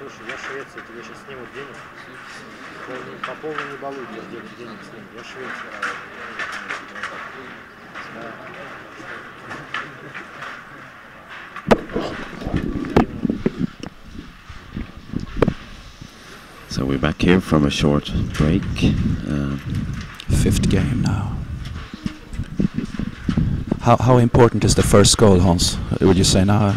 Слушай, я Швеция, тебе сейчас снимут денег. По полной не балуй, тебе денег снимут. Я Швеция. So we're back here from a short break. Fifth game now. How important is the first goal, Hans? Would you say now?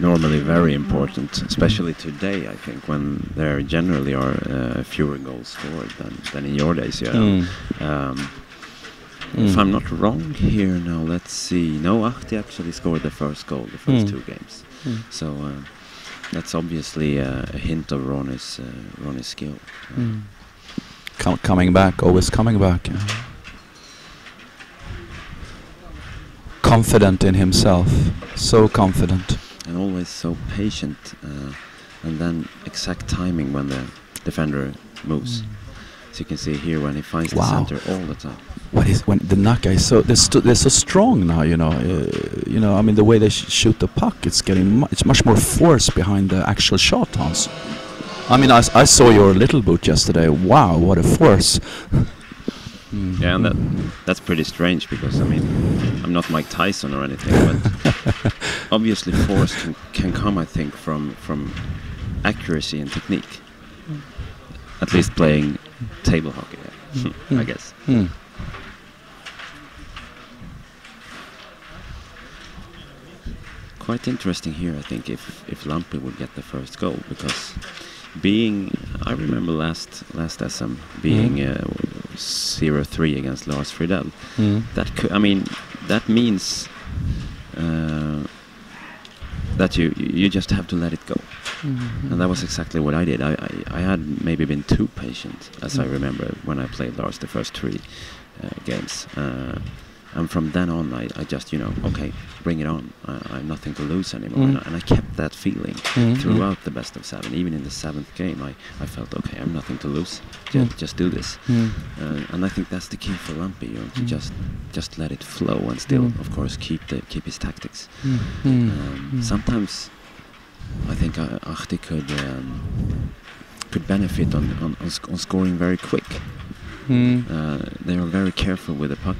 Normally very important, especially today, I think, when there generally are fewer goals scored than in your days. Yeah. If I'm not wrong here now, let's see. No, Ahti actually scored the first goal the first two games. So that's obviously a hint of Roni's skill. Coming back, always coming back. Confident in himself, so confident. And always so patient, and then exact timing when the defender moves. So you can see here when he finds the center all the time. What is when the Naka is so they're so strong now? You know. I mean, the way they shoot the puck, it's getting it's much more force behind the actual shot, Hans. I mean, I saw your little boot yesterday. Wow, what a force! Yeah, and that's pretty strange because I mean, I'm not Mike Tyson or anything, but obviously force can come, I think, from accuracy and technique. At least playing table hockey, I guess. Quite interesting here, I think, if Lampi would get the first goal, because I remember last SM being 0-3 against Lars Friedel. That means that you just have to let it go. And that was exactly what I did. I had maybe been too patient, as I remember when I played Lars the first 3 games. And from then on, I just, okay, bring it on. I have nothing to lose anymore. And I kept that feeling throughout the best of 7. Even in the 7th game, I felt, okay, I have nothing to lose. Just do this. And I think that's the key for Lampi, to just let it flow and still, of course, keep his tactics. Sometimes I think Ahti could benefit on scoring very quick. They are very careful with the puck,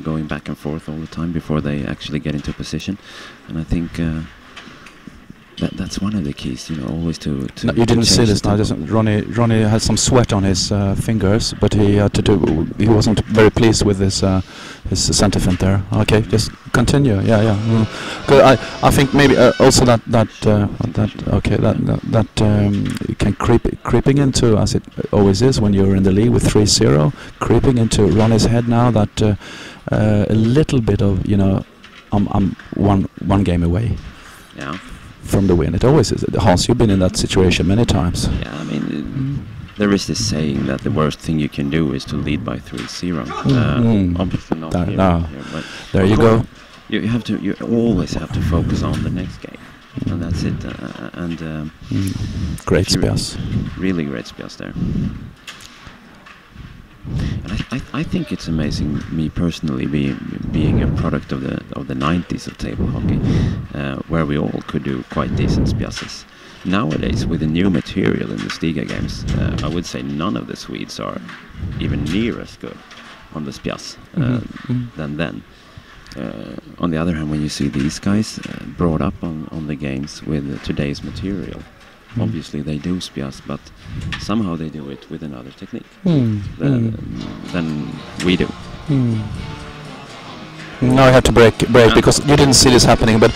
going back and forth all the time before they actually get into position, and I think that's one of the keys, always to. No, you didn't see this now, doesn't Roni had some sweat on his fingers, but he had to do. He wasn't very pleased with his center fint there. Okay, just continue. Yeah. I think maybe also that can creeping into, as it always is when you're in the league with 3-0, creeping into Roni's head now that a little bit of I'm one game away. Yeah. From the win. It always is. Hans, you've been in that situation many times. Yeah, I mean, there is this saying that the worst thing you can do is to lead by 3-0. Obviously not here, but there you go. You always have to focus on the next game, and that's it. Great spells. Really great spells there. And I think it's amazing, me personally, being a product of the 90s of table hockey, where we all could do quite decent spjasses. nowadays with the new material in the Stiga games, I would say none of the Swedes are even near as good on the spjas than then. On the other hand, when you see these guys brought up on the games with today's material, obviously they do spjas, but somehow they do it with another technique than we do. Now I have to break because you didn't see this happening, but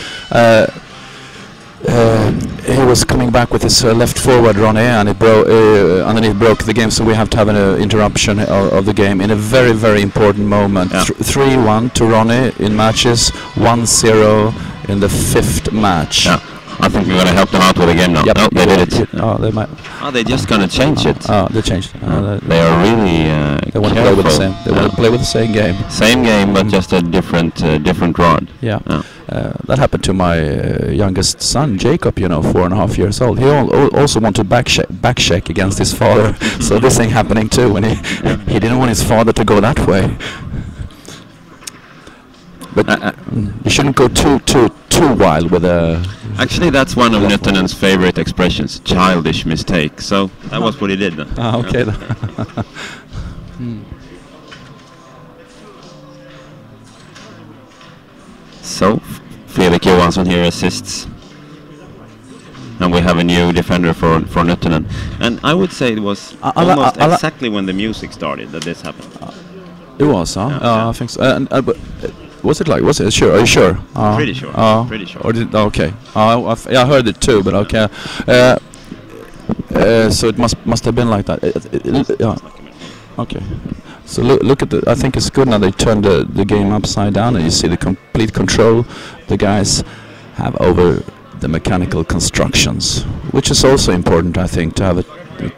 he was coming back with his left forward, Ronny, and it broke the game, so we have to have an interruption of the game in a very, very important moment. 3-1 to Ronny in matches, 1-0 in the 5th match. Yeah. I think we're going to help them out with the game now. Yep. No, they did it. Oh, they might. Oh, they're just going to change it. Oh, they changed. They are really they want to play with the same. They want to play with the same game. Same game, but just a different rod. Yeah. That happened to my youngest son, Jacob. 4.5 years old. He also wanted back check against his father. So this thing happening too. When he didn't want his father to go that way. But you shouldn't go too wild with a. Actually, that's one of Nuttunen's favorite expressions, childish mistake. So that was what he did then. Okay. So, Fredrik Johansson here assists. And we have a new defender for Nuttunen. And I would say it was almost exactly when the music started that this happened. It was, huh? Yeah. I think so. But was it like? Was it sure? Are you sure? Pretty sure. Pretty sure. Or okay. I heard it too, but okay. So it must have been like that. Okay. So look at the. I think it's good now. They turned the game upside down, and you see the complete control the guys have over the mechanical constructions, which is also important, I think, to have a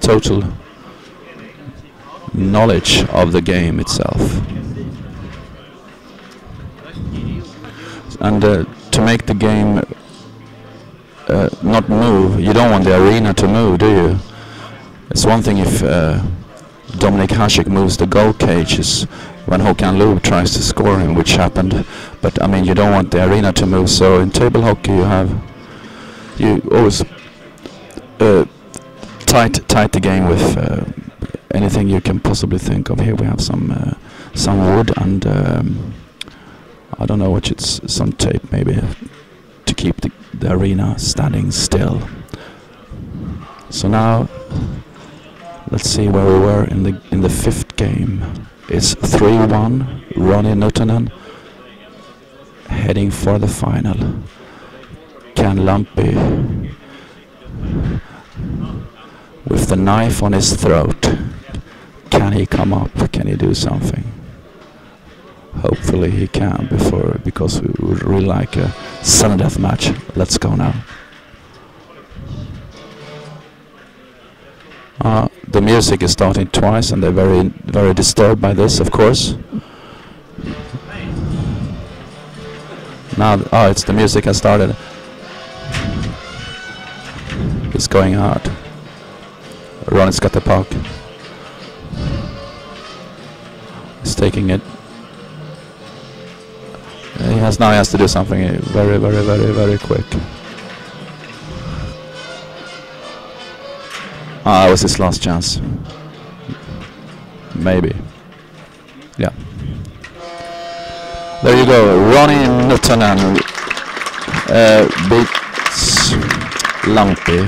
total knowledge of the game itself. And to make the game not move, you don't want the arena to move, do you? It's one thing if Dominik Hasek moves the goal cages when Håkan Loob tries to score him, which happened. But I mean, you don't want the arena to move. So in table hockey, you always tight the game with anything you can possibly think of. Here we have some wood and. I don't know what it's, some tape maybe to keep the arena standing still. So now let's see where we were in the 5th game. It's 3-1 Roni Nuttunen heading for the final. Can Lampi, with the knife on his throat, can he come up? Can he do something? Hopefully he can because we would really like a sudden death match. Let's go now. The music is starting twice, and they're very, very disturbed by this, of course. Now, it's the music has started. It's going hard. Ronny's got the puck. He's taking it. He has to do something very, very, very, very quick. That was his last chance. Maybe. Yeah. There you go. Roni Nuttunen beats Lampi.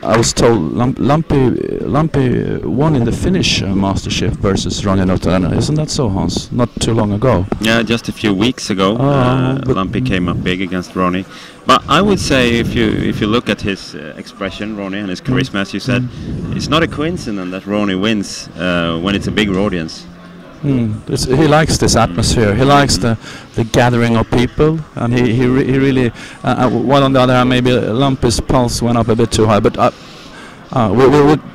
I was told Lampi won in the Finnish Mastership versus Roni Nuttunen. Isn't that so, Hans? Not too long ago. Yeah, just a few weeks ago, Lampi came up big against Roni. But I would say, if you look at his expression, Roni, and his charisma, as you said, it's not a coincidence that Roni wins when it's a bigger audience. He likes this atmosphere. He likes the gathering of people, and he really. While on the other hand, maybe Lampi's pulse went up a bit too high. But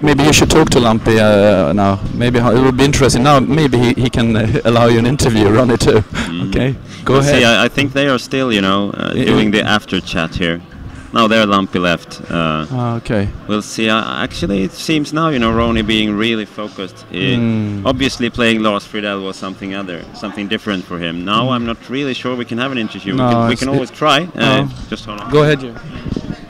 maybe you should talk to Lampi now. Maybe it would be interesting. Now maybe he can allow you an interview, Ronny too. Okay, go ahead. See, I think they are still, doing the after chat here. No, there Lampi left. Okay. We'll see. Actually, it seems now, Roni being really focused. Obviously, playing Lars Friedel was something different for him. Now, I'm not really sure we can have an interview. No, we can always try. Just hold on. Go ahead, Joe.